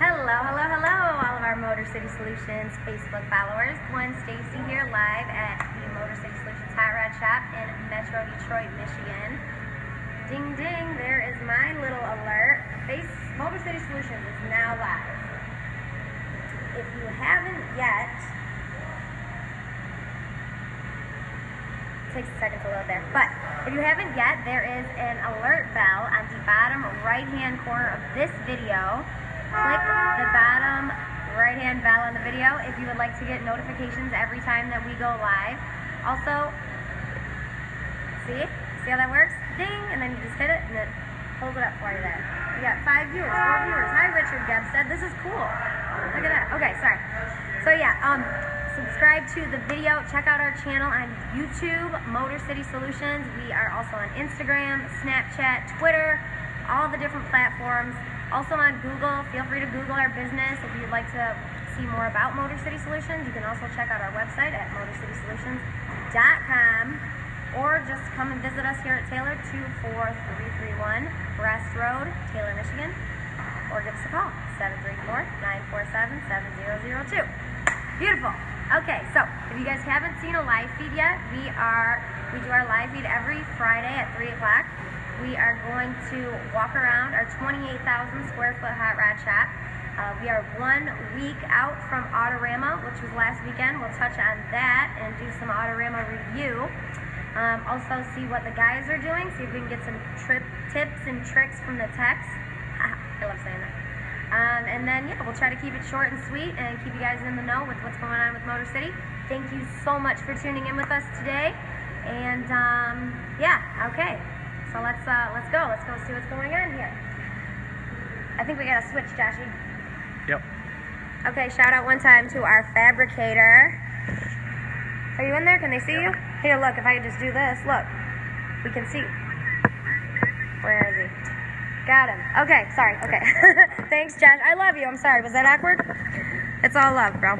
Hello, hello, hello, all of our Motor City Solutions Facebook followers. Gwen Stacy here live at the Motor City Solutions Hot Rod Shop in Metro Detroit, Michigan. Ding, ding, there is my little alert. Motor City Solutions is now live. If you haven't yet, it takes a second to load there, but if you haven't yet, there is an alert bell on the bottom right-hand corner of this video. Click the bottom right-hand bell on the video if you would like to get notifications every time that we go live. Also, see how that works? Ding, and then you just hit it and it pulls it up for you there. We got 5 viewers, 4 viewers. Hi, Richard Gebstead. This is cool. Look at that. Okay, sorry. So yeah, subscribe to the video. Check out our channel on YouTube, Motor City Solutions. We are also on Instagram, Snapchat, Twitter, all the different platforms. Also on Google. Feel free to Google our business if you'd like to see more about Motor City Solutions. You can also check out our website at motorcitysolutions.com or just come and visit us here at Taylor, 24331 West Road, Taylor, Michigan, or give us a call, 734-947-7002. Beautiful. Okay, so if you guys haven't seen a live feed yet, we do our live feed every Friday at 3 o'clock. We are going to walk around our 28,000 square foot hot rod shop. We are 1 week out from Autorama, which was last weekend. We'll touch on that and do some Autorama review. Also see what the guys are doing, see if we can get some tips and tricks from the techs. I love saying that. And then, yeah, we'll try to keep it short and sweet and keep you guys in the know with what's going on with Motor City. Thank you so much for tuning in with us today. And, yeah, okay. So let's go. Let's go see what's going on here. I think we got to switch, Joshy. Yep. Okay, shout out one time to our fabricator. Are you in there? Can they see you? Here, look, if I could just do this, look. We can see. Where is he? Got him. Okay, sorry. Okay. Thanks, Josh. I love you. I'm sorry. Was that awkward? It's all love, bro.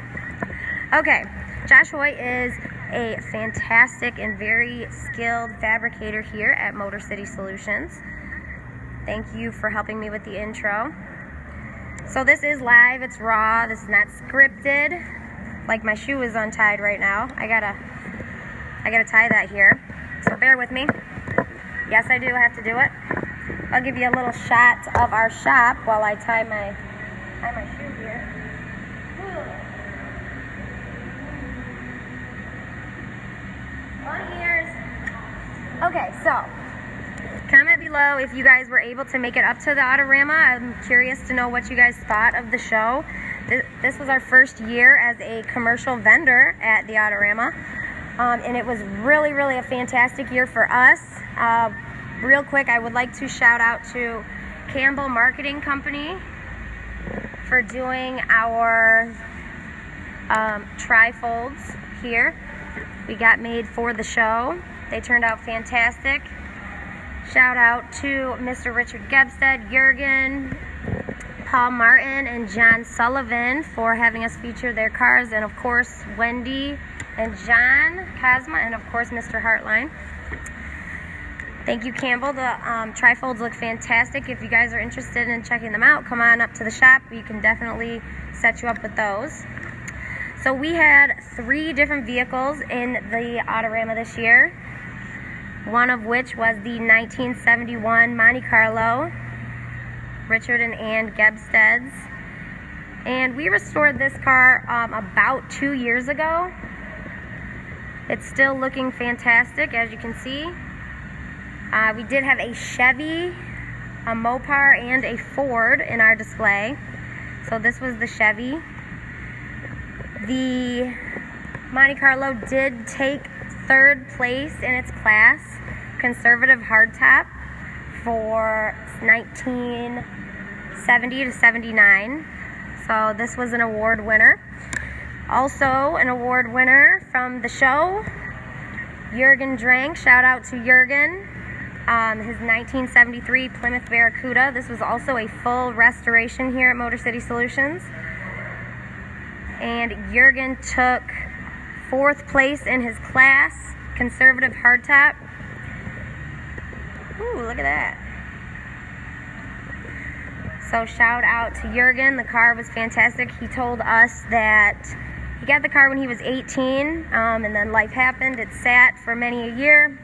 Okay. Josh Hoy is a fantastic and very skilled fabricator here at Motor City Solutions. Thank you for helping me with the intro. So this is live. It's raw. This is not scripted. Like my shoe is untied right now. I gotta tie that here. So bear with me. Yes, I do have to do it. I'll give you a little shot of our shop while I tie my shoe here. Bunny ears. Okay, so comment below if you guys were able to make it up to the Autorama. I'm curious to know what you guys thought of the show. This was our first year as a commercial vendor at the Autorama, and it was really, really a fantastic year for us. Real quick, I would like to shout out to Campbell Marketing Company for doing our trifolds here. We got made for the show. They turned out fantastic. Shout out to Mr. Richard Gebstead, Jurgen, Paul Martin, and John Sullivan for having us feature their cars, and of course Wendy and John Cosma, and of course Mr. Hartline. Thank you, Campbell. The trifolds look fantastic. If you guys are interested in checking them out, come on up to the shop. We can definitely set you up with those. So we had 3 different vehicles in the Autorama this year, one of which was the 1971 Monte Carlo, Richard and Ann Gebstead's. And we restored this car about 2 years ago. It's still looking fantastic, as you can see. We did have a Chevy, a Mopar, and a Ford in our display. So this was the Chevy. The Monte Carlo did take 3rd place in its class, conservative hardtop, for 1970 to 79. So this was an award winner. Also an award winner from the show, Jurgen Drank. Shout out to Jurgen. His 1973 Plymouth Barracuda. This was also a full restoration here at Motor City Solutions. And Jurgen took 4th place in his class, conservative hardtop. Ooh, look at that. So shout out to Jurgen. The car was fantastic. He told us that he got the car when he was 18, and then life happened. It sat for many a year.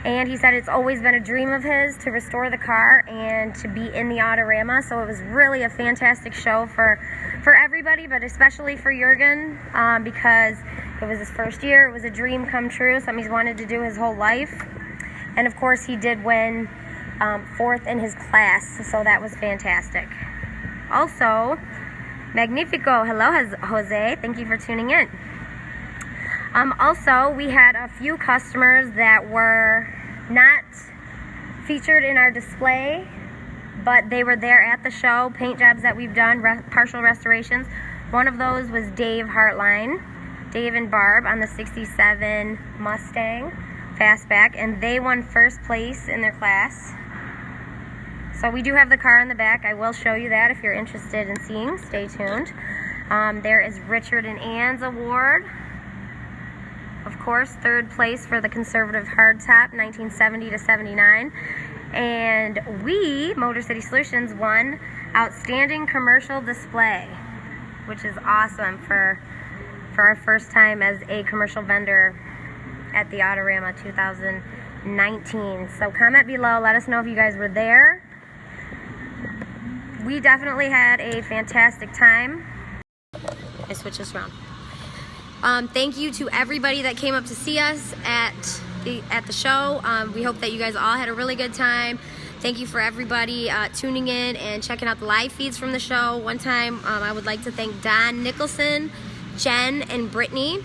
And he said it's always been a dream of his to restore the car and to be in the Autorama. So it was really a fantastic show for everybody, but especially for Jurgen, because it was his first year. It was a dream come true, something he's wanted to do his whole life. And of course he did win 4th in his class, so that was fantastic. Also, Magnifico. Hello, Jose. Thank you for tuning in. Also, we had a few customers that were not featured in our display, but they were there at the show. Paint jobs that we've done, partial restorations. One of those was Dave Hartline, Dave and Barb on the 67 Mustang Fastback, and they won first place in their class. So we do have the car in the back. I will show you that if you're interested in seeing. Stay tuned. There is Richard and Ann's award. Of course, 3rd place for the conservative hardtop, 1970 to 79. And we, Motor City Solutions, won Outstanding Commercial Display, which is awesome for our first time as a commercial vendor at the Autorama 2019. So comment below, let us know if you guys were there. We definitely had a fantastic time. I switch this around. Thank you to everybody that came up to see us at the show. We hope that you guys all had a really good time. Thank you for everybody tuning in and checking out the live feeds from the show. One time, I would like to thank Don Nicholson, Jen, and Brittany.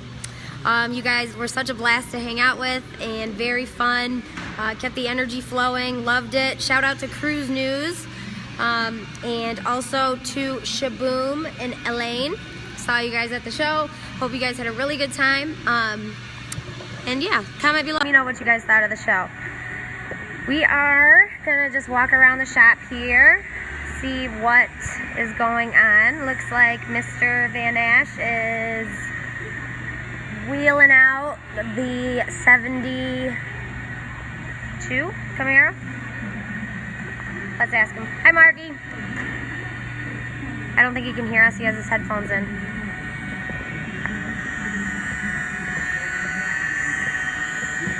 You guys were such a blast to hang out with and very fun. Kept the energy flowing, loved it. Shout out to Cruise News and also to Shaboom and Elaine. Saw you guys at the show. Hope you guys had a really good time. And yeah, comment below. Let me know what you guys thought of the show. We are gonna just walk around the shop here, see what is going on. Looks like Mr. Van Ash is wheeling out the 72 Camaro. Let's ask him. Hi, Marky. I don't think he can hear us. He has his headphones in.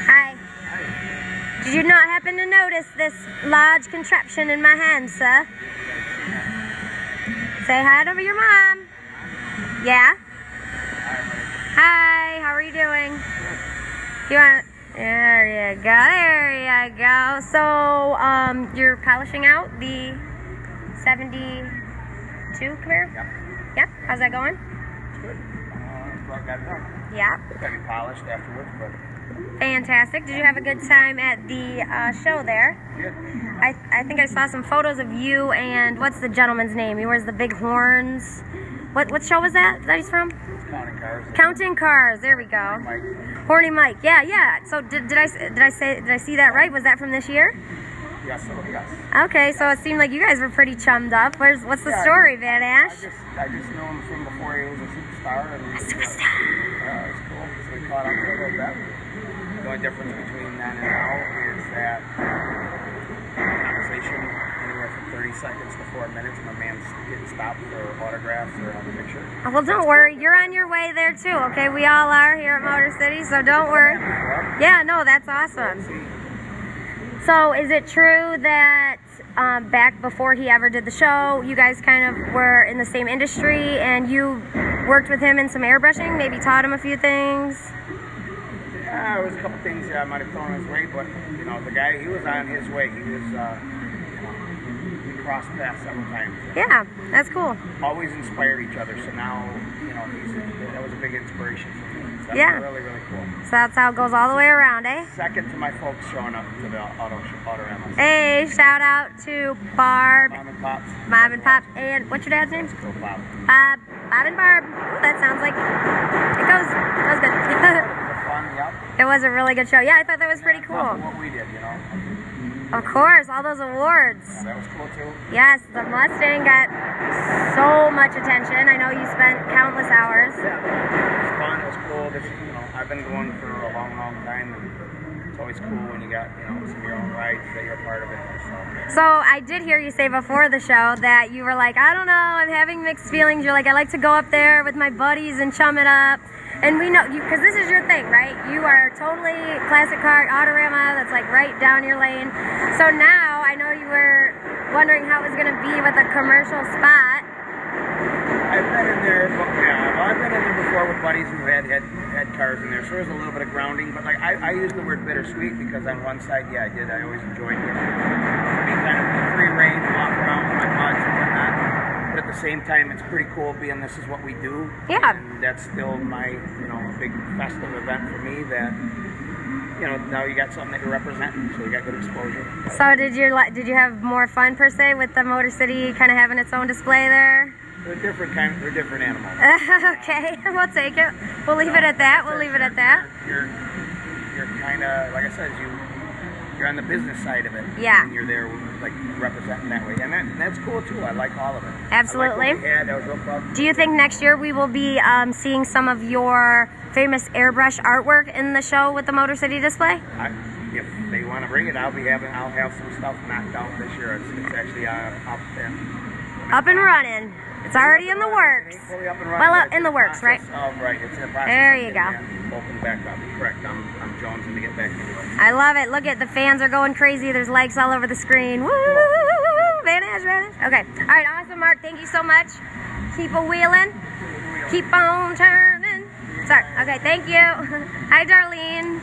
Hi. Did you not happen to notice this large contraption in my hand, sir? Say hi to your mom. Yeah? Hi, how are you doing? You want? There you go. There you go. So, you're polishing out the 72 Camaro? Yep. Yep. How's that going? It's good. Got it done. Yeah. It's got to be polished afterwards, but Fantastic. Did you have a good time at the show there? good. I think I saw some photos of you and what's the gentleman's name? He wears the big horns. What show was that he's from? It's Counting Cars. Counting Cars. There we go. Mike. Horny Mike. Yeah. So did I see that right? Was that from this year? Yes. Okay, so it seemed like you guys were pretty chummed up. What's the Yeah, story, Van Ash? I just knew him from before he was a superstar. And, A superstar. It's cool. So we caught up a little bit. The only difference between then and now is that conversation anywhere from 30 seconds to 4 minutes. My man's getting stopped for autographs or have a picture. Oh, well, don't worry. You're on your way there, too, okay? We all are here at Motor City, so don't worry. Yeah, no, that's awesome. So is it true that back before he ever did the show, you guys kind of were in the same industry and you worked with him in some airbrushing, maybe taught him a few things? Yeah, there was a couple things I might have thrown his way, but, the guy, he was on his way. He was, we crossed paths several times. Yeah, that's cool. Always inspired each other, so now, that was a big inspiration for me. So that's Yeah. really, really cool. So that's how it goes all the way around, eh? Second to my folks showing up to the Autorama. Hey, shout out to Barb, Mom and Pops. Mom and Pop, and what's your dad's name? Go Bob. Bob and Barb. Ooh, that sounds like it goes. That was good. Fun, yep. It was a really good show. Yeah, I thought that was pretty Top cool. of what we did, Of course, all those awards. Yeah, that was cool too. Yes, the Mustang got so much attention. I know you spent countless hours. Yeah. It was fun, it was cool. I've been going for a long, long time, and it's always cool when you got, some of your own rides that you're a part of it. So I did hear you say before the show that you were like, I don't know, I'm having mixed feelings. You're like, I like to go up there with my buddies and chum it up. And we know you, because this is your thing, right? You are totally classic car, Autorama, that's like right down your lane. So now I know you were wondering how it was going to be with a commercial spot. I've been in there, I've been in there before with buddies who had cars in there, so there's a little bit of grounding, but like I use the word bittersweet because on one side, I always enjoyed it. Being kind of free reign, walk around with my buds and whatnot, but at the same time, it's pretty cool being this is what we do. Yeah. And that's still my, big festive event for me that, now you got something that you're representing, so you got good exposure. So did you have more fun per se with the Motor City kind of having its own display there? They're different animals. Okay, we'll take it. We'll leave it at that. You're kind of, like I said, you're on the business side of it. Yeah. And you're there, like, representing that way. And that's cool, too. I like all of it. Absolutely. I like what we had. I was real proud. Do you think next year we will be seeing some of your famous airbrush artwork in the show with the Motor City display? If they want to bring it, I'll have some stuff knocked out this year. It's actually up and running. It's already in the works. Well, in the works, right? Oh, right. It's in the process. There you go. Open back up. Correct. I'm jonesing to get back into it. I love it. Look at the fans are going crazy. There's likes all over the screen. Woo! Vanish. Okay. All right. Awesome, Mark. Thank you so much. Keep a wheeling. Keep on turning. Sorry. Okay. Thank you. Hi, Darlene.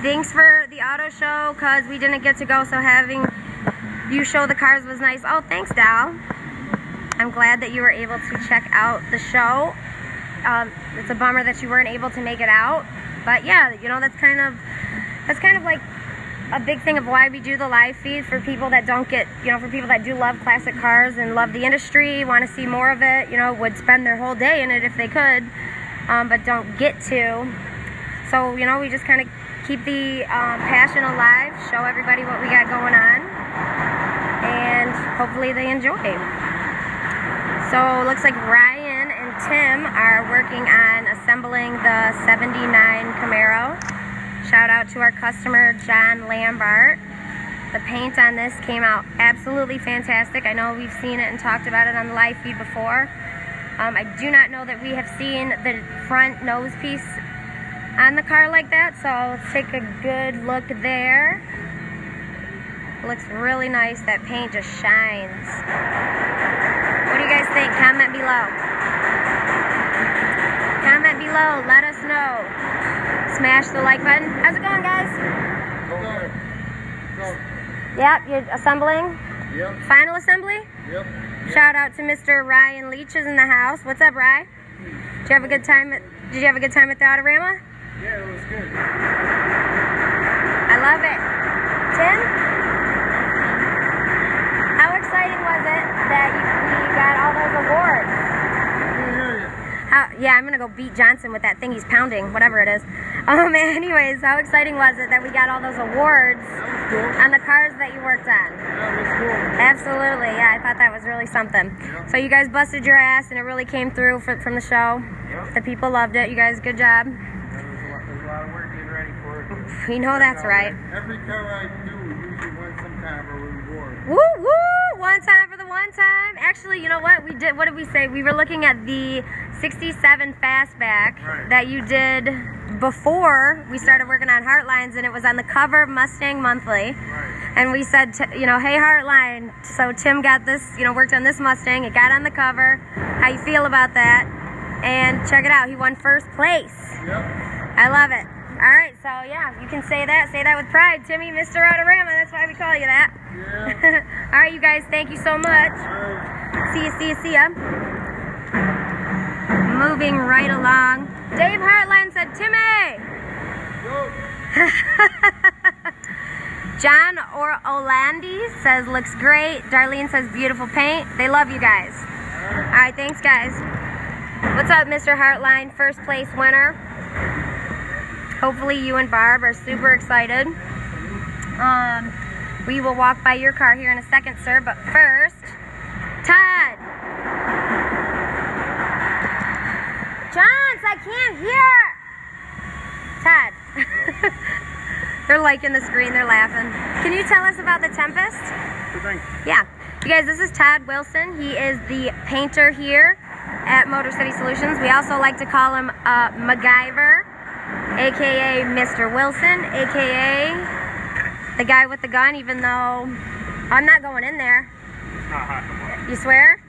Thanks for the auto show because we didn't get to go, so having you show the cars was nice. Oh, thanks, Dal. I'm glad that you were able to check out the show. It's a bummer that you weren't able to make it out, but yeah, that's kind of like a big thing of why we do the live feed for people that don't get, for people that do love classic cars and love the industry, want to see more of it, would spend their whole day in it if they could, but don't get to. So, we just kind of keep the passion alive, show everybody what we got going on, and hopefully they enjoy. So it looks like Ryan and Tim are working on assembling the 79 Camaro. Shout out to our customer, John Lambert. The paint on this came out absolutely fantastic. I know we've seen it and talked about it on the live feed before. I do not know that we have seen the front nose piece on the car like that, so let's take a good look there. It looks really nice. That paint just shines. What do you guys think? Comment below. Comment below. Let us know. Smash the like button. How's it going, guys? Yep, you're assembling? Yep. Final assembly? Yep. Shout out to Mr. Ryan Leach is in the house. What's up, Ryan? Did you have a good time at the Autorama? Yeah, it was good. I love it. Tim? How exciting was it that you got all those awards? Yeah, I'm gonna go beat Johnson with that thing he's pounding, whatever it is. Anyways, how exciting was it that we got all those awards on the cars that you worked on? That was cool. Absolutely, yeah, I thought that was really something. Yep. So you guys busted your ass and it really came through from the show. Yep. The people loved it. You guys, good job. There's a lot of work getting ready for it. We know that's right. Every car I do usually wins some kind of a reward. Woo woo! One time for the one time. Actually, you know what? We did. What did we say? We were looking at the 67 Fastback that you did before we started working on Heartlines, and it was on the cover of Mustang Monthly. Right. And we said, hey Heartline. So Tim got this, worked on this Mustang. It got on the cover. How you feel about that? And check it out. He won first place. Yep. I love it. All right, so yeah, you can say that with pride, Timmy, Mr. Autorama. That's why we call you that. Yeah. All right, you guys, thank you so much. Right. See ya. Moving right along. Dave Hartline said, Timmy. Go. John Orlandi says, looks great. Darlene says, beautiful paint. They love you guys. All right, thanks, guys. What's up, Mr. Hartline? First place winner. Hopefully you and Barb are super excited. We will walk by your car here in a second, sir, but first, Todd. Johns, I can't hear. Todd. They're liking the screen. They're laughing. Can you tell us about the Tempest? Good thing. Yeah. You guys, this is Todd Wilson. He is the painter here at Motor City Solutions. We also like to call him MacGyver, a.k.a. Mr. Wilson, a.k.a. the guy with the gun, even though I'm not going in there. It's not hot no more. You swear?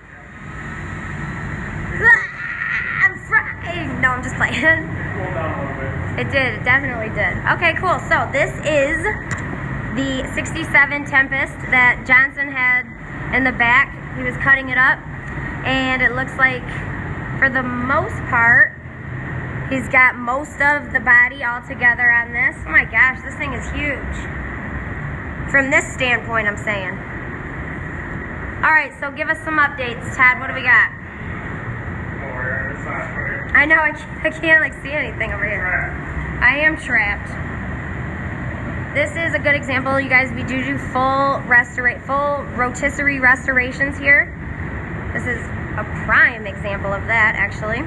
I'm fried. No, I'm just playing. Cool down a little bit. It did. It definitely did. Okay, cool. So this is the 67 Tempest that Johnson had in the back. He was cutting it up, and it looks like, for the most part, he's got most of the body all together on this. Oh my gosh, this thing is huge. From this standpoint, I'm saying. All right, so give us some updates, Todd. What do we got? I know, I can't like see anything over here. I am trapped. This is a good example, you guys. We do full rotisserie restorations here. This is a prime example of that, actually.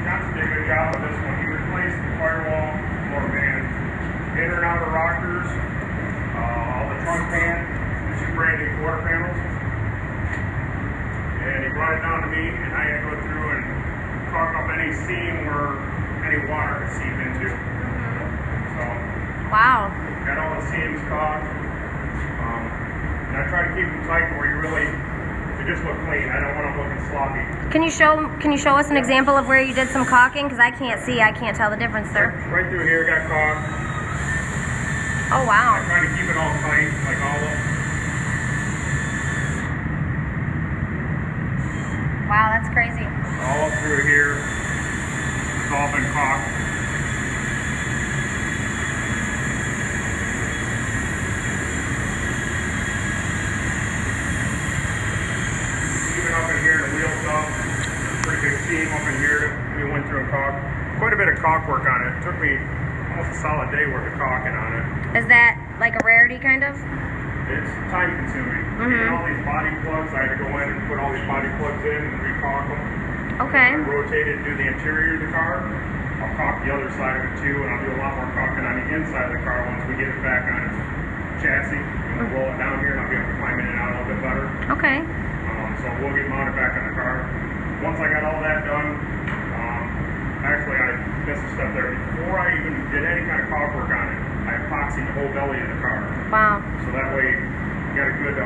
Johnson did a good job of this one. He replaced the firewall, floor pan, inner and outer rockers, all the trunk pan, the two brand new quarter panels. And he brought it down to me, and I had to go through and caulk up any seam where any water could seep into. So, Wow. got all the seams caulked. And I try to keep them tight where you really, they just look clean. I don't want them looking sloppy. Can you show us an example of where you did some caulking? Because I can't see. I can't tell the difference there. Right through here, got caulked. Oh, wow. I try to keep it all tight, like all of them. Wow, that's crazy. All through here, it's all been caulked. Even up in here, the wheel stuff, pretty big seam up in here that we went through and caulked. Quite a bit of caulk work on it. It took me almost a solid day worth of caulking on it. Is that like a rarity, kind of? It's time consuming. Even all these body plugs, I had to go in and put all these body plugs in and re-caulk them. Okay. I rotate it and do the interior of the car. I'll caulk the other side of it too, and I'll do a lot more caulking on the inside of the car once we get it back on its chassis. And we'll roll it down here and I'll be able to climb in and out a little bit better. Okay. So we'll get mounted back on the car. Once I got all that done, actually I missed a step there. Before I even did any kind of caulk work on it, I epoxied the whole belly of the car. Wow. So that way you got a good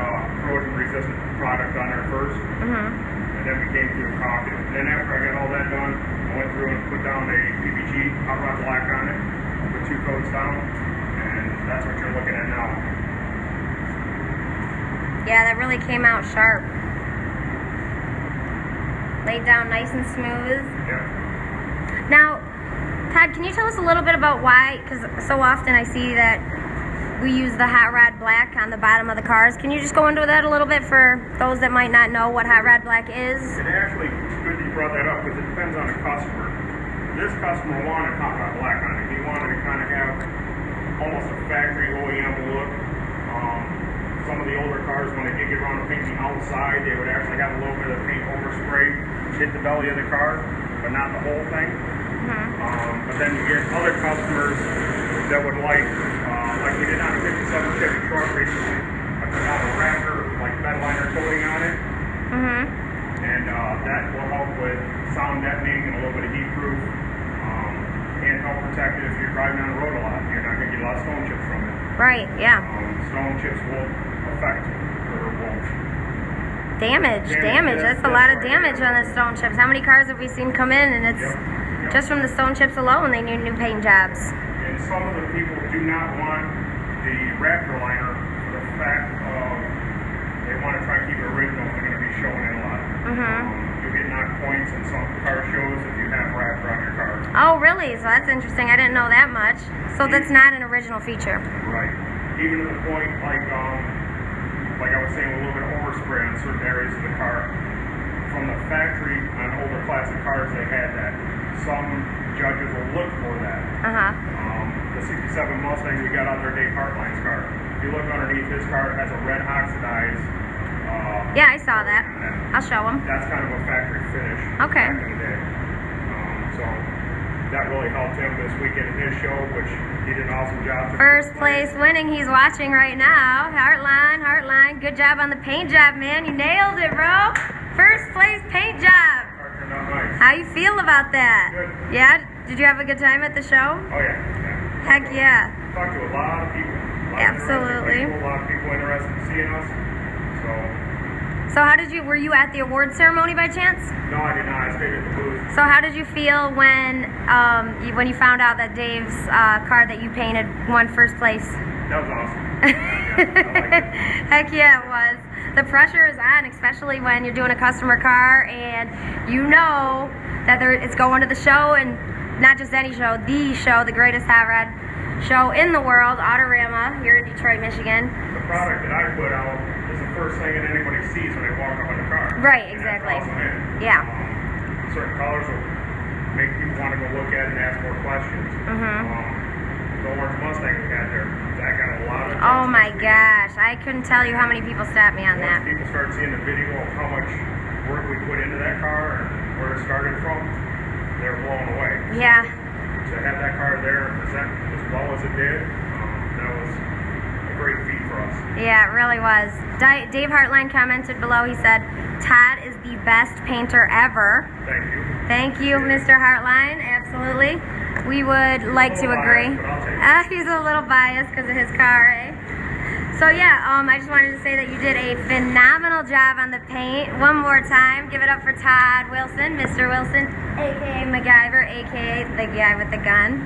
corrosion resistant product on there first. And then we came through and caulked it. Then after I got all that done, I went through and put down a PPG hot rod black on it, put 2 coats down, and that's what you're looking at now. Yeah, that really came out sharp. Laid down nice and smooth. Yeah. Now, Todd, can you tell us a little bit about why, because so often I see that we use the hot rod black on the bottom of the cars. Can you just go into that a little bit for those that might not know what hot rod black is? It actually, good that you brought that up because it depends on the customer. This customer wanted hot rod black on it. He wanted to kind of have almost a factory OEM look. Some of the older cars, when they did get around to painting outside, they would actually have a little bit of paint overspray hit the belly of the car, but not the whole thing. But then you get other customers that would like we did on a 57 Chevy truck recently, I put out a wrapper, like bed liner coating on it. And that will help with sound deadening and a little bit of heat proof, and help protect it if you're driving on the road a lot. You're not going to get a lot of stone chips from it. Right, yeah. Stone chips will affect or will Damage. That's a lot of damage on the stone chips. How many cars have we seen come in and it's just from the stone chips alone they need new paint jobs? And some of the people do not want the Raptor liner for the fact of they want to try to keep it original. They're going to be showing it a lot. You'll get knocked points in some car shows if you have Raptor on your car. Oh, really? So that's interesting. I didn't know that much. So that's not an original feature. Right. Even to the point, like I was saying, a little bit of overspray on certain areas of the car. From the factory on older classic cars, they had that. Some judges will look for that. The 67 Mustang we got out there, Dave Hartline's car. If you look underneath his car, it has a red oxidized. Yeah, I saw that. I'll show him. That's kind of a factory finish. Okay. Back in the day. So that really helped him this weekend in his show, which he did an awesome job. First place winning. He's watching right now. Heartline, Heartline. Good job on the paint job, man. You nailed it, bro. First place paint job. Turned out nice. How you feel about that? Good. Yeah? Did you have a good time at the show? Oh yeah. Heck yeah. Talked to a lot of people. Absolutely. A lot of people interested in seeing us. So how did you, were you at the award ceremony by chance? No, I did not. I stayed at the booth. So how did you feel when you found out that Dave's car that you painted won first place? That was awesome. Yeah, I liked it. Heck yeah, it was. The pressure is on, especially when you're doing a customer car and you know that it's going to the show, and not just any show, the greatest hot rod show in the world, Autorama, here in Detroit, Michigan. The product that I put out is the first thing that anybody sees when they walk up in the car. Right, And exactly. that's awesome. Yeah. Certain colors will make people want to go look at it and ask more questions. The orange Mustang we got there, that got a lot of Oh my attention. gosh, I couldn't tell you how many people stopped me on Once that. people start seeing the video of how much work we put into that car and where it started from, they're blown away. Yeah. To have that car there and present as well as it did, that was a great feat for us. Yeah, it really was. Dave Hartline commented below, he said, Todd is the best painter ever. Thank you. Thank you, Mr. Hartline, absolutely. We would like to agree. Biased, but I'll take it. He's a little biased because of his car, eh? So yeah, I just wanted to say that you did a phenomenal job on the paint. One more time, give it up for Todd Wilson, Mr. Wilson, aka MacGyver, aka the guy with the gun.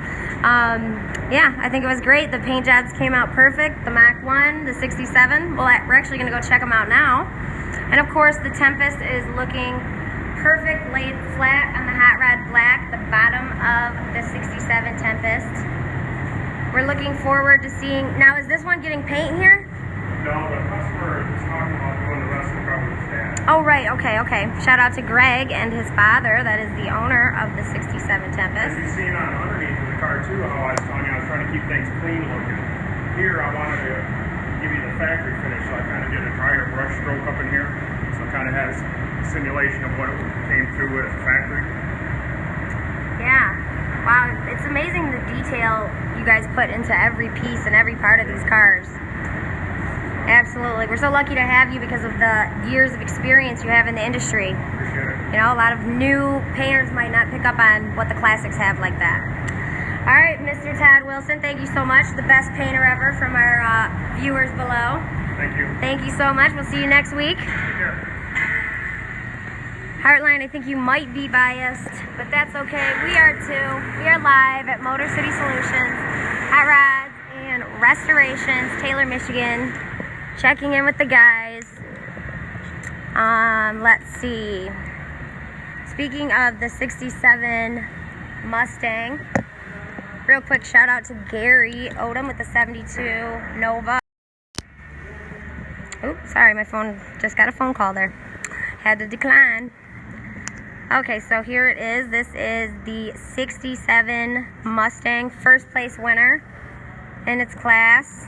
Yeah, I think it was great. The paint jobs came out perfect. The Mach 1, the 67. Well, we're actually going to go check them out now. And of course, the Tempest is looking perfect, laid flat on the Hot Rod Black, the bottom of the 67 Tempest. We're looking forward to seeing. Now, is this one getting paint here? No, the customer is talking about doing the rest of the car with his dad. Oh, right. Okay. Shout out to Greg and his father. That is the owner of the 67 As Tempest. you've seen on underneath of the car too, how I was telling you, I was trying to keep things clean looking. Here, I wanted to give you the factory finish, so I kind of did a drier brush stroke up in here. So it kind of has a simulation of what it came through as a factory. Yeah. Wow. It's amazing the detail you guys put into every piece and every part of these cars. Absolutely. We're so lucky to have you because of the years of experience you have in the industry. Appreciate it. You know, a lot of new painters might not pick up on what the classics have like that. All right, Mr. Todd Wilson, thank you so much. The best painter ever from our viewers below. Thank you. Thank you so much. We'll see you next week. Take care. Heartline, I think you might be biased, but that's okay. We are too. We are live at Motor City Solutions, Hot Rods and Restorations, Taylor, Michigan. Checking in with the guys. Let's see. Speaking of the 67 Mustang, real quick shout out to Gary Odom with the 72 Nova. Oops, sorry, my phone just got a phone call there. Had to decline. Okay, so here it is. This is the 67 Mustang, first place winner in its class.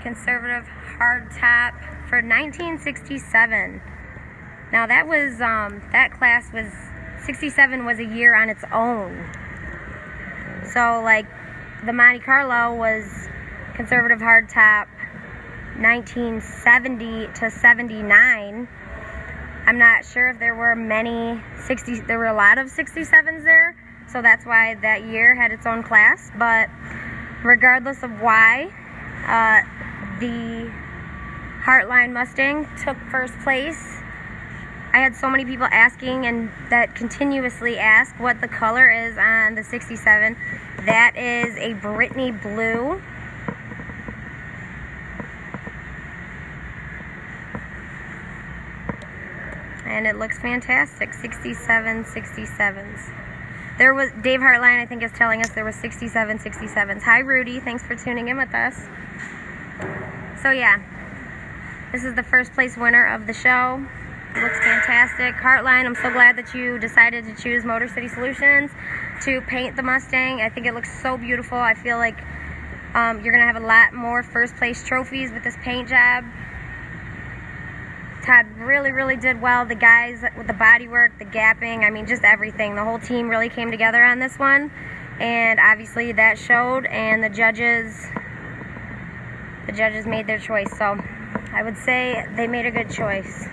Conservative hardtop for 1967. Now that was that class was 67 was a year on its own. So like the Monte Carlo was conservative hardtop 1970 to 79. I'm not sure if there were many 60s. There were a lot of 67s there, so that's why that year had its own class. But regardless of why, the Heartline Mustang took first place. I had so many people asking and that continuously ask what the color is on the 67. That is a Brittany blue. And it looks fantastic. 67s. There was Dave Hartline, I think, is telling us there was 67s. Hi Rudy, thanks for tuning in with us. So yeah, this is the first place winner of the show. It looks fantastic. Heartline, I'm so glad that you decided to choose Motor City Solutions to paint the Mustang. I think it looks so beautiful. I feel like you're going to have a lot more first place trophies with this paint job. Todd really, really did well. The guys with the body work, the gapping, I mean, just everything. The whole team really came together on this one. And obviously that showed, and the judges made their choice. So I would say they made a good choice.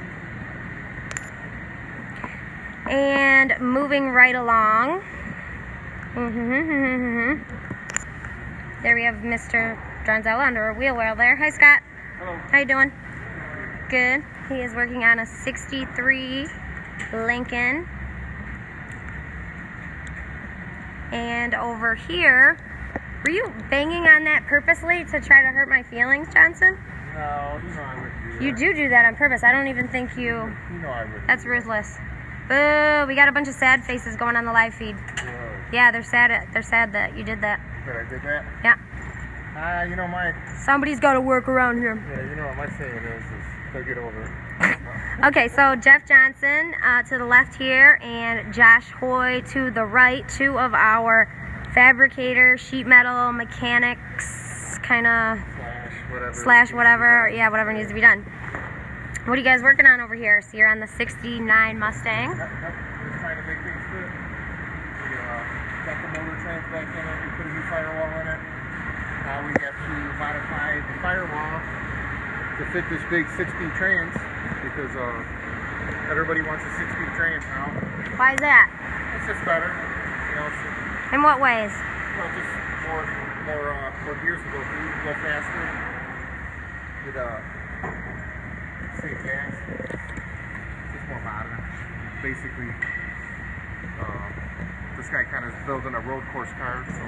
And moving right along. There we have Mr. Dronzella under a wheel well there. Hi, Scott. Hello. How you doing? Good. He is working on a 63 Lincoln. And over here, were you banging on that purposely to try to hurt my feelings, Johnson? No, you know I wouldn't do that. You do that on purpose. I don't even think you... You know I wouldn't. That's ruthless. Boo! We got a bunch of sad faces going on the live feed. Whoa. Yeah, they're sad that you did that. That I did that? Yeah. You know my... Somebody's got to work around here. Yeah, you know what my saying is they'll get over it. Okay, so Jeff Johnson to the left here, and Josh Hoy to the right. Two of our fabricators, sheet metal mechanics, kind of slash whatever. Yeah, whatever needs to be done. What are you guys working on over here? So you're on the 69 Mustang. Just trying to make things fit. We got the motor trans back in it. We put a new firewall in it. Now we have to modify the firewall to fit this big 6-speed trans because everybody wants a 6-speed trans now. Why is that? It's just better. You know, it's, In what ways? well, just more gears to go through, go faster. With save gas. Just more modern. Basically, this guy kind of is building a road course car, so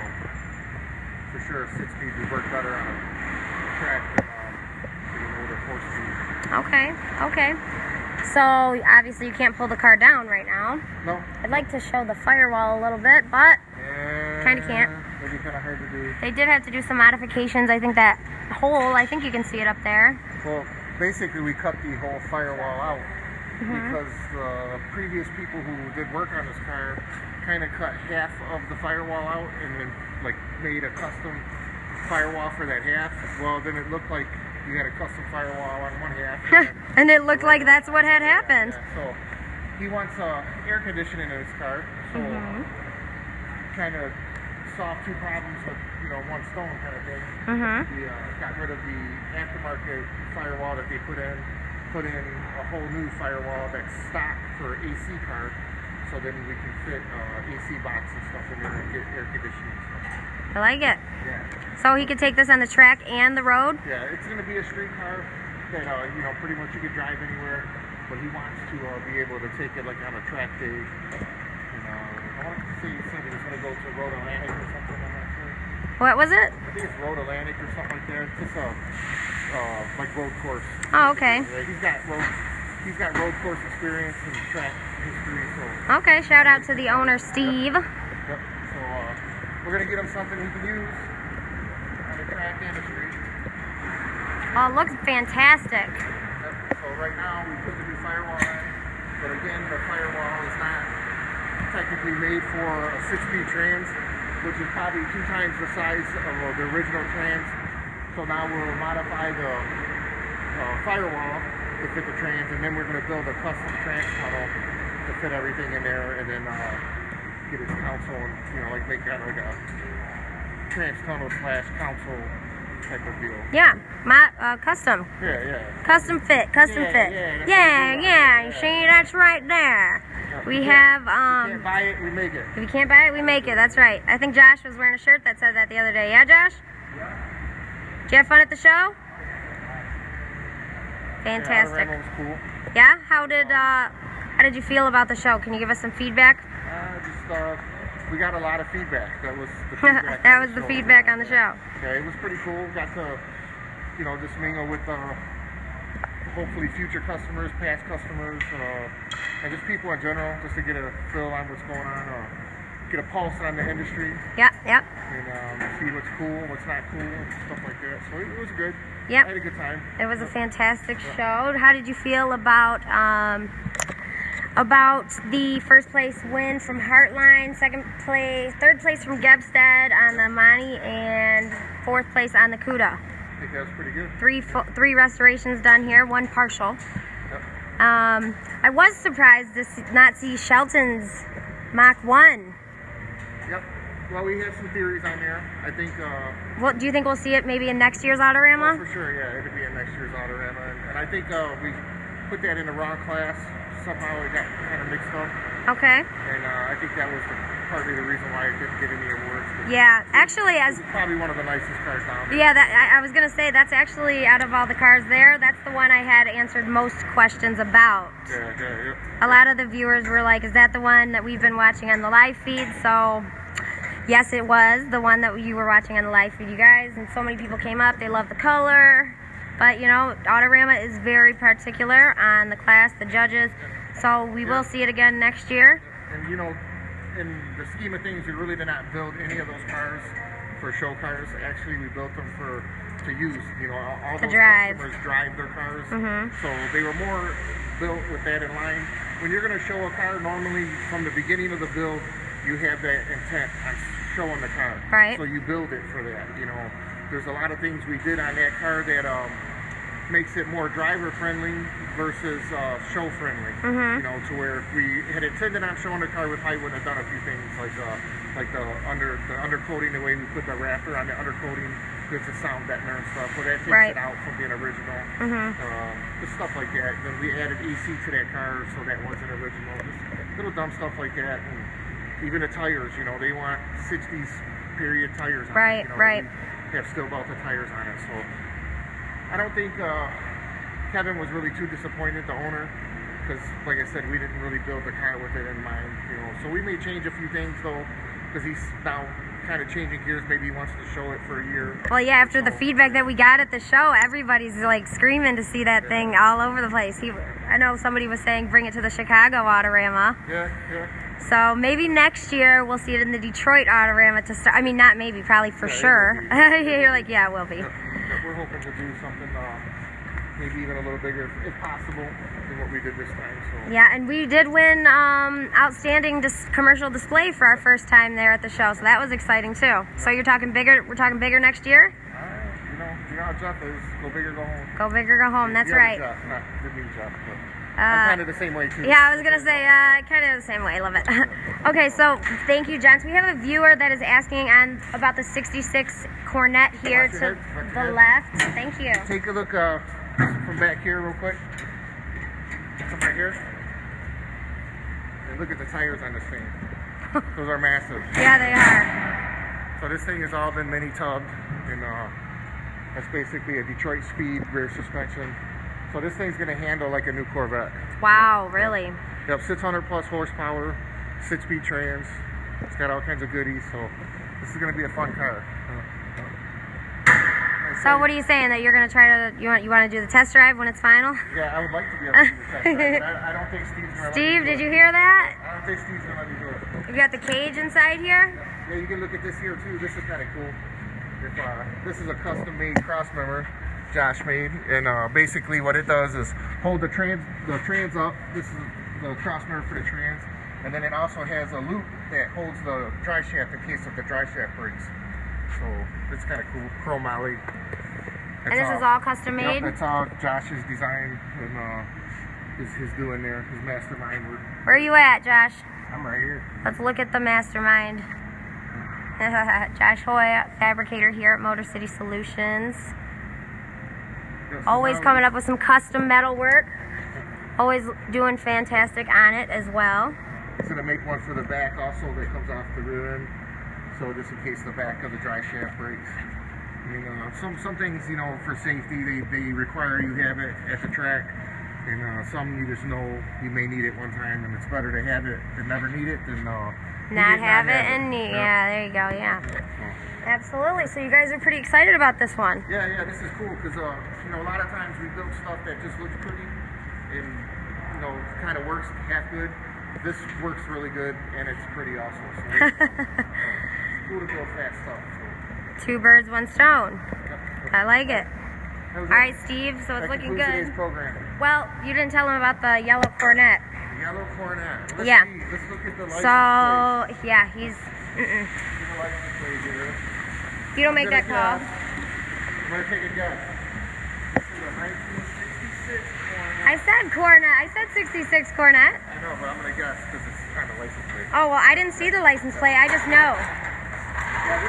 for sure 6-speed would work better on a track than an older 4-speed. Okay. So obviously you can't pull the car down right now. No. I'd like to show the firewall a little bit, but kind of can't. Maybe kind of hard to do. They did have to do some modifications. I think that hole, I think you can see it up there. Well, basically we cut the whole firewall out because the previous people who did work on this car kind of cut half of the firewall out and then like made a custom firewall for that half. Well, then it looked like you had a custom firewall on one half. And it looked like that's what had happened. Yeah, so he wants air conditioning in his car, so kind of solved two problems with one stone kind of thing. We got rid of the aftermarket firewall that they put in a whole new firewall that's stock for AC car, so then we can fit AC box and stuff in there and get air conditioning and stuff. I like it. Yeah. So he could take this on the track and the road? Yeah, it's going to be a street car that, pretty much you could drive anywhere, but he wants to be able to take it like on a track day. I want to say he said he was going to go to Road Atlantic or something, I'm not sure. What was it? I think it's Road Atlantic or something like that. It's just a, like road course. Oh, okay. He's got road course experience and track history, so. Okay, shout out to the owner, Steve. Yep. So, we're going to get him something he can use on the track and the street. Oh, it looks fantastic. So right now we put the new firewall in, but again the firewall is not technically made for a 6-speed trans, which is probably 2 times the size of the original trans. So now we'll modify the firewall to fit the trans, and then we're going to build a custom trans tunnel to fit everything in there, and then get his console and like make that like a trans tunnel / console type of deal. Yeah, custom. Yeah. Custom fit. Yeah. You see, that's right there. We have, If you can't buy it, we make it. If you can't buy it, we make it. That's right. I think Josh was wearing a shirt that said that the other day. Yeah, Josh? Yeah. Did you have fun at the show? Fantastic. Yeah, was cool. Yeah? How did you feel about the show? Can you give us some feedback? We got a lot of feedback. That was the feedback. That was the feedback on the show. Yeah, it was pretty cool. Got to, just mingle with hopefully future customers, past customers, and just people in general, just to get a feel on what's going on, or get a pulse on the industry. Yep. And see what's cool, what's not cool, and stuff like that. So it was good. Yep. I had a good time. It was a fantastic show. How did you feel about the first place win from Heartline, third place from Gebstead on the Monty, and fourth place on the Cuda? I think that was pretty good. Three restorations done here, one partial. Yep. I was surprised to not see Shelton's Mach 1. Yep. Well, we have some theories on there. I think. What do you think we'll see it maybe in next year's Autorama? For sure, yeah, it'll be in next year's Autorama, and I think we put that in the wrong class. Somehow it got kind of mixed up. Okay. And I think that was partly the reason why it didn't get any awards. Yeah, actually, it's probably one of the nicest cars down there. Yeah, I was gonna say that's actually out of all the cars there, that's the one I had answered most questions about. Yeah. A lot of the viewers were like, "Is that the one that we've been watching on the live feed?" So, yes, it was the one that you were watching on the live feed, you guys. And so many people came up. They love the color, but you know, Autorama is very particular on the class, the judges. So we will see it again next year. And you know, in the scheme of things, we really did not build any of those cars for show cars. Actually, we built them to use. You know, all those customers drive their cars, so they were more built with that in mind. When you're going to show a car, normally from the beginning of the build, you have that intent on showing the car. Right. So you build it for that. You know, there's a lot of things we did on that car that makes it more driver friendly versus show friendly. You know, to where if we had intended on showing the car, we probably wouldn't have done a few things like the undercoating, the way we put the wrapper on the undercoating gives a sound deadener and stuff. Well, that takes it out from being original. Just stuff like that. Then we added AC to that car, so that wasn't original. Just little dumb stuff like that. And even the tires, you know, they want 60s period tires on it. You know, we have steel belted tires on it. So I don't think Kevin was really too disappointed, the owner, because like I said, we didn't really build the car with it in mind, you know. So we may change a few things though, because he's now kind of changing gears. Maybe he wants to show it for a year. Well, yeah, after the feedback that we got at the show, everybody's like screaming to see that thing all over the place. I know somebody was saying bring it to the Chicago Autorama. Yeah. So maybe next year we'll see it in the Detroit Autorama to start. I mean, not maybe, probably for sure. You're like, yeah, it will be. We're hoping to do something maybe even a little bigger, if possible, than what we did this time. So. Yeah, and we did win outstanding commercial display for our first time there at the show, so that was exciting too. So you're talking bigger? We're talking bigger next year? You know how Jeff is. Go big or go home. Go big or go home. That's right. Jeff, not the new Jeff, but I'm kind of the same way too. Yeah, I was gonna say kind of the same way. Love it. Okay, so thank you, gents. We have a viewer that is asking about the &66 Cornet here to the left. Thank you. Take a look from back here real quick. Come right here. And look at the tires on this thing. Those are massive. Yeah, they are. So this thing has all been mini tubbed, and that's basically a Detroit Speed rear suspension. So this thing's going to handle like a new Corvette. Wow, really? Yep, 600 plus horsepower, 6-speed trans. It's got all kinds of goodies, so this is going to be a fun car. So what are you saying, that you're going to try to, you want to do the test drive when it's final? Yeah, I would like to be able to do the test drive, but I don't think Steve's going to let me do it. Steve, did you hear that? I don't think Steve's going to let me do it. You got the cage inside here? Yeah, you can look at this here too. This is kind of cool. This is a custom-made cross member Josh made, and basically what it does is hold the trans up. This is the cross member for the trans, and then it also has a loop that holds the drive shaft in case if the drive shaft breaks. So it's kind of cool. Chrome alley. And this is all custom made? Yep, that's all Josh's design and his doing there, his mastermind work. Where are you at, Josh? I'm right here. Let's look at the mastermind. Josh Hoy, fabricator here at Motor City Solutions. Always coming up with some custom metal work. Always doing fantastic on it as well. He's going to make one for the back also that comes off the rear end. So just in case the back of the drive shaft breaks. I mean, some things, you know, for safety, they require you have it at the track. And some you just know you may need it one time, and it's better to have it than never need it than not have it and need. Yeah, there you go. Yeah, absolutely. So you guys are pretty excited about this one. Yeah, this is cool because you know, a lot of times we build stuff that just looks pretty and you know kind of works half good. This works really good and it's pretty also. So it's cool to build fast stuff. So. 2 birds, 1 stone. Yep. I like it. All right, Steve, so it's looking good. Today's program. Well, you didn't tell him about the yellow Cornet. The yellow Cornet. Let's yeah. See. Let's look at the license plate. Yeah, he's... The license plate here. You don't make that call. I'm going to take a guess. This is a 1966 Cornet. I said Cornet. I said 66 Cornet. I know, but I'm gonna guess because it's kind of license plate. Oh, well, I didn't see the license plate. I just know. Yeah,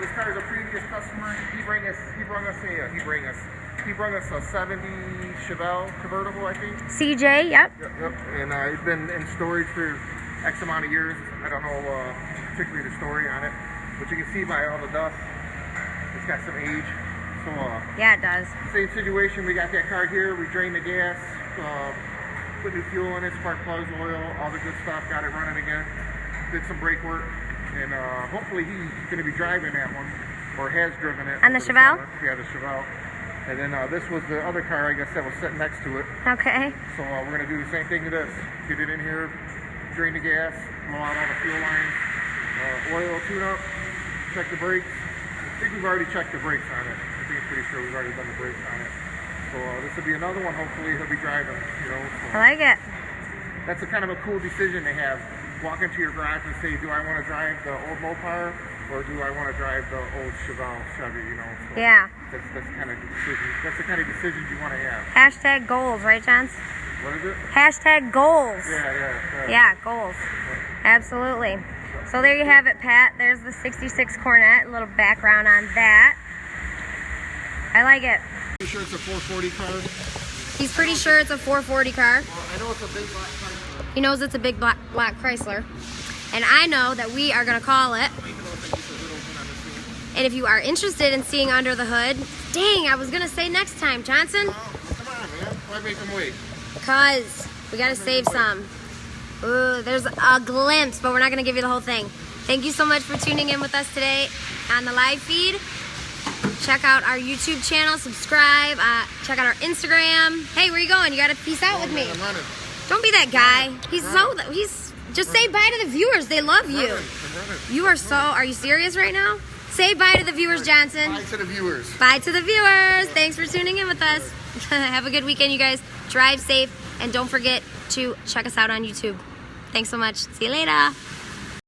this car is a previous customer. He brung us a 70 Chevelle convertible, I think. CJ, yep. Yep. And it's been in storage for X amount of years. I don't know particularly the story on it, but you can see by all the dust, it's got some age. So Yeah, it does. same situation. We got that car here. We drained the gas, put new fuel in it, spark plugs, oil, all the good stuff. Got it running again. Did some brake work, and hopefully he's going to be driving that one, or has driven it. On the over Chevelle? summer. Yeah, the Chevelle. And then this was the other car, I guess, that was sitting next to it. Okay. So we're going to do the same thing to this. Get it in here, drain the gas, blow out all the fuel lines, oil, tune up, check the brakes. I think we've already checked the brakes on it. I think I'm pretty sure we've already done the brakes on it. So this will be another one. Hopefully he'll be driving, you know. So I like it. that's a kind of a cool decision to have. Walk into your garage and say, do I want to drive the old Mopar or do I want to drive the old Chevy, you know? So Yeah. That's kind of decision. That's the kind of decisions you want to have. Hashtag goals, right, Johns? What is it? Hashtag goals. Yeah. Yeah, goals. Absolutely. So there you have it, Pat. There's the 66 Cornet. A little background on that. I like it. You sure it's a 440 car? He's pretty sure it's a 440 car. Well, I know it's a big black car. He knows it's a big black Chrysler. And I know that we are going to call it. And if you are interested in seeing under the hood, dang, I was going to say next time, Johnson. Oh, come on, man. Why make them wait? Because we got to save some. Ooh, there's a glimpse, but we're not going to give you the whole thing. Thank you so much for tuning in with us today on the live feed. Check out our YouTube channel, subscribe, check out our Instagram. Hey, where you going? You got to peace out with me. I'm running. Don't be that guy. He's just say bye to the viewers. They love you. I'm running. You are are you serious right now? Say bye to the viewers, Johnson. Bye to the viewers. Bye to the viewers. Thanks for tuning in with us. Have a good weekend, you guys. Drive safe, and don't forget to check us out on YouTube. Thanks so much. See you later.